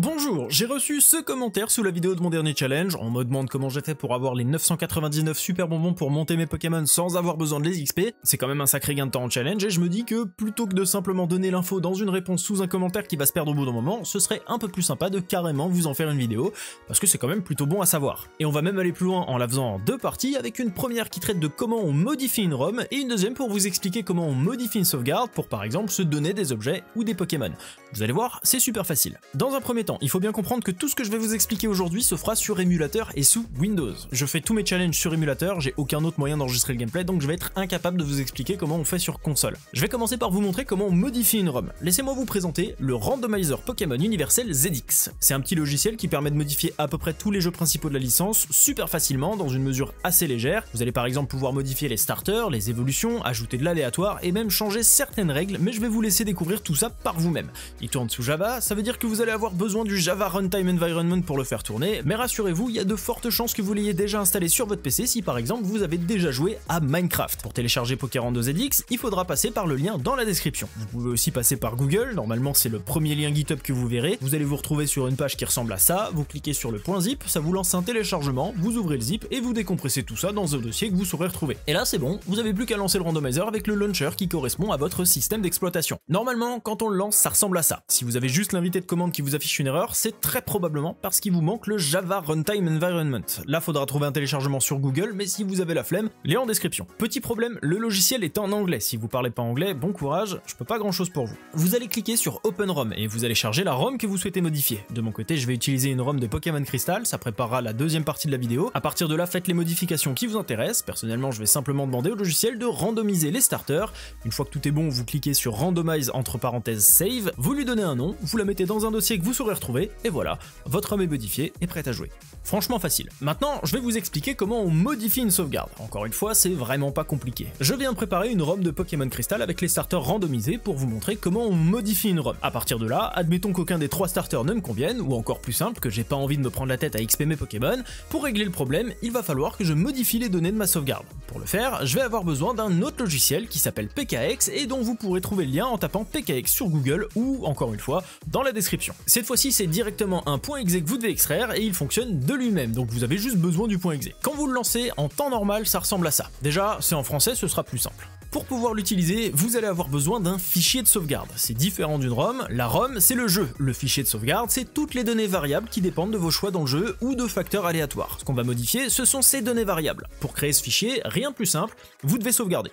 Bonjour, j'ai reçu ce commentaire sous la vidéo de mon dernier challenge. On me demande comment j'ai fait pour avoir les 999 super bonbons pour monter mes Pokémon sans avoir besoin de les XP. C'est quand même un sacré gain de temps en challenge et je me dis que plutôt que de simplement donner l'info dans une réponse sous un commentaire qui va se perdre au bout d'un moment, ce serait un peu plus sympa de carrément vous en faire une vidéo parce que c'est quand même plutôt bon à savoir. Et on va même aller plus loin en la faisant en deux parties, avec une première qui traite de comment on modifie une ROM et une deuxième pour vous expliquer comment on modifie une sauvegarde pour par exemple se donner des objets ou des Pokémon. Vous allez voir, c'est super facile. Dans un premier temps, il faut bien comprendre que tout ce que je vais vous expliquer aujourd'hui se fera sur émulateur et sous Windows. Je fais tous mes challenges sur émulateur, j'ai aucun autre moyen d'enregistrer le gameplay, donc je vais être incapable de vous expliquer comment on fait sur console. Je vais commencer par vous montrer comment on modifie une ROM. Laissez-moi vous présenter le Randomizer Pokémon Universel ZX. C'est un petit logiciel qui permet de modifier à peu près tous les jeux principaux de la licence super facilement, dans une mesure assez légère. Vous allez par exemple pouvoir modifier les starters, les évolutions, ajouter de l'aléatoire et même changer certaines règles, mais je vais vous laisser découvrir tout ça par vous-même. Il tourne sous Java, ça veut dire que vous allez avoir besoin du Java Runtime Environment pour le faire tourner, mais rassurez-vous, il y a de fortes chances que vous l'ayez déjà installé sur votre PC si par exemple vous avez déjà joué à Minecraft. Pour télécharger Pokérando ZX, il faudra passer par le lien dans la description. Vous pouvez aussi passer par Google, normalement c'est le premier lien GitHub que vous verrez. Vous allez vous retrouver sur une page qui ressemble à ça, vous cliquez sur le point zip, ça vous lance un téléchargement, vous ouvrez le zip et vous décompressez tout ça dans un dossier que vous saurez retrouver. Et là c'est bon, vous avez plus qu'à lancer le randomizer avec le launcher qui correspond à votre système d'exploitation. Normalement, quand on le lance, ça ressemble à ça. Si vous avez juste l'invité de commande qui vous affiche une erreur, c'est très probablement parce qu'il vous manque le Java Runtime Environment. Là, faudra trouver un téléchargement sur Google, mais si vous avez la flemme, lien en description. Petit problème, le logiciel est en anglais. Si vous parlez pas anglais, bon courage, je peux pas grand chose pour vous. Vous allez cliquer sur Open ROM et vous allez charger la ROM que vous souhaitez modifier. De mon côté, je vais utiliser une ROM de Pokémon Crystal, ça préparera la deuxième partie de la vidéo. À partir de là, faites les modifications qui vous intéressent. Personnellement, je vais simplement demander au logiciel de randomiser les starters. Une fois que tout est bon, vous cliquez sur Randomize entre parenthèses Save, vous lui donnez un nom, vous la mettez dans un dossier que vous saurez retrouver, et voilà, votre ROM est modifiée et prête à jouer. Franchement facile. Maintenant, je vais vous expliquer comment on modifie une sauvegarde. Encore une fois, c'est vraiment pas compliqué. Je viens préparer une ROM de Pokémon Crystal avec les starters randomisés pour vous montrer comment on modifie une ROM. À partir de là, admettons qu'aucun des trois starters ne me convienne, ou encore plus simple, que j'ai pas envie de me prendre la tête à XP mes Pokémon. Pour régler le problème, il va falloir que je modifie les données de ma sauvegarde. Pour le faire, je vais avoir besoin d'un autre logiciel qui s'appelle PKX et dont vous pourrez trouver le lien en tapant PKX sur Google ou, encore une fois, dans la description. Cette fois-ci, c'est directement un .exe que vous devez extraire et il fonctionne de lui-même, donc vous avez juste besoin du .exe. Quand vous le lancez, en temps normal, ça ressemble à ça. Déjà, c'est en français, ce sera plus simple. Pour pouvoir l'utiliser, vous allez avoir besoin d'un fichier de sauvegarde. C'est différent d'une ROM. La ROM, c'est le jeu. Le fichier de sauvegarde, c'est toutes les données variables qui dépendent de vos choix dans le jeu ou de facteurs aléatoires. Ce qu'on va modifier, ce sont ces données variables. Pour créer ce fichier, rien de plus simple, vous devez sauvegarder.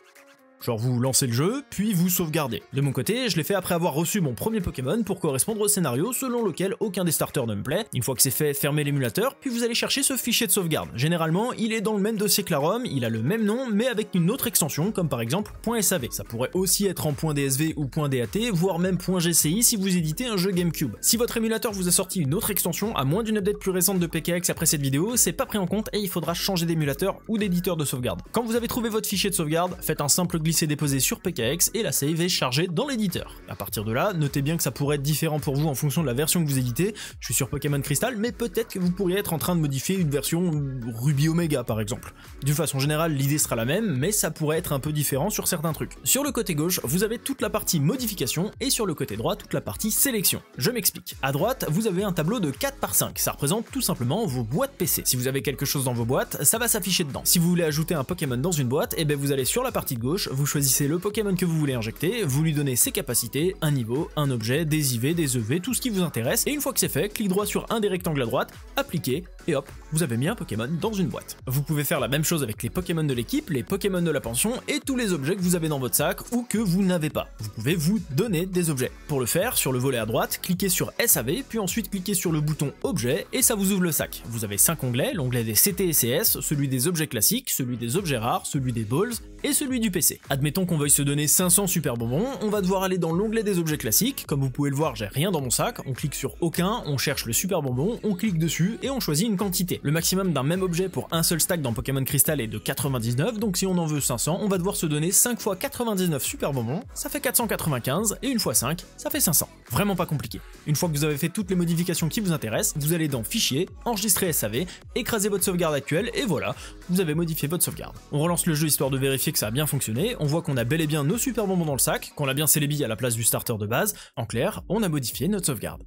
Genre vous lancez le jeu, puis vous sauvegardez. De mon côté, je l'ai fait après avoir reçu mon premier Pokémon pour correspondre au scénario selon lequel aucun des starters ne me plaît. Une fois que c'est fait, fermez l'émulateur, puis vous allez chercher ce fichier de sauvegarde. Généralement, il est dans le même dossier que la ROM, il a le même nom, mais avec une autre extension, comme par exemple .sav. Ça pourrait aussi être en .dsv ou .dat, voire même .gci si vous éditez un jeu GameCube. Si votre émulateur vous a sorti une autre extension, à moins d'une update plus récente de PKX après cette vidéo, c'est pas pris en compte et il faudra changer d'émulateur ou d'éditeur de sauvegarde. Quand vous avez trouvé votre fichier de sauvegarde, faites un simple glisser-déposer sur PKX et la save est chargée dans l'éditeur. À partir de là, notez bien que ça pourrait être différent pour vous en fonction de la version que vous éditez. Je suis sur Pokémon Crystal, mais peut-être que vous pourriez être en train de modifier une version Ruby Omega par exemple. D'une façon générale, l'idée sera la même, mais ça pourrait être un peu différent sur certains trucs. Sur le côté gauche, vous avez toute la partie modification et sur le côté droit, toute la partie sélection. Je m'explique. À droite, vous avez un tableau de 4x5. Ça représente tout simplement vos boîtes PC. Si vous avez quelque chose dans vos boîtes, ça va s'afficher dedans. Si vous voulez ajouter un Pokémon dans une boîte, et vous allez sur la partie de gauche, vous choisissez le Pokémon que vous voulez injecter, vous lui donnez ses capacités, un niveau, un objet, des IV, des EV, tout ce qui vous intéresse, et une fois que c'est fait, clic droit sur un des rectangles à droite, appliquez, et hop, vous avez mis un Pokémon dans une boîte. Vous pouvez faire la même chose avec les Pokémon de l'équipe, les Pokémon de la pension, et tous les objets que vous avez dans votre sac ou que vous n'avez pas. Vous pouvez vous donner des objets. Pour le faire, sur le volet à droite, cliquez sur SAV, puis ensuite cliquez sur le bouton Objet, et ça vous ouvre le sac. Vous avez 5 onglets, l'onglet des CT et CS, celui des objets classiques, celui des objets rares, celui des balls, et celui du PC. Admettons qu'on veuille se donner 500 super bonbons, on va devoir aller dans l'onglet des objets classiques. Comme vous pouvez le voir, j'ai rien dans mon sac, on clique sur aucun, on cherche le super bonbon, on clique dessus et on choisit une quantité. Le maximum d'un même objet pour un seul stack dans Pokémon Crystal est de 99, donc si on en veut 500, on va devoir se donner 5 fois 99 super bonbons, ça fait 495, et une fois 5, ça fait 500. Vraiment pas compliqué. Une fois que vous avez fait toutes les modifications qui vous intéressent, vous allez dans Fichier, Enregistrer SAV, écraser votre sauvegarde actuelle, et voilà, vous avez modifié votre sauvegarde. On relance le jeu histoire de vérifier que ça a bien fonctionné, on voit qu'on a bel et bien nos super bonbons dans le sac, qu'on a bien scellé billes à la place du starter de base. En clair, on a modifié notre sauvegarde.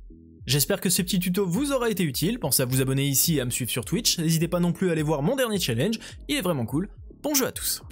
J'espère que ce petit tuto vous aura été utile, pensez à vous abonner ici et à me suivre sur Twitch, n'hésitez pas non plus à aller voir mon dernier challenge, il est vraiment cool. Bon jeu à tous.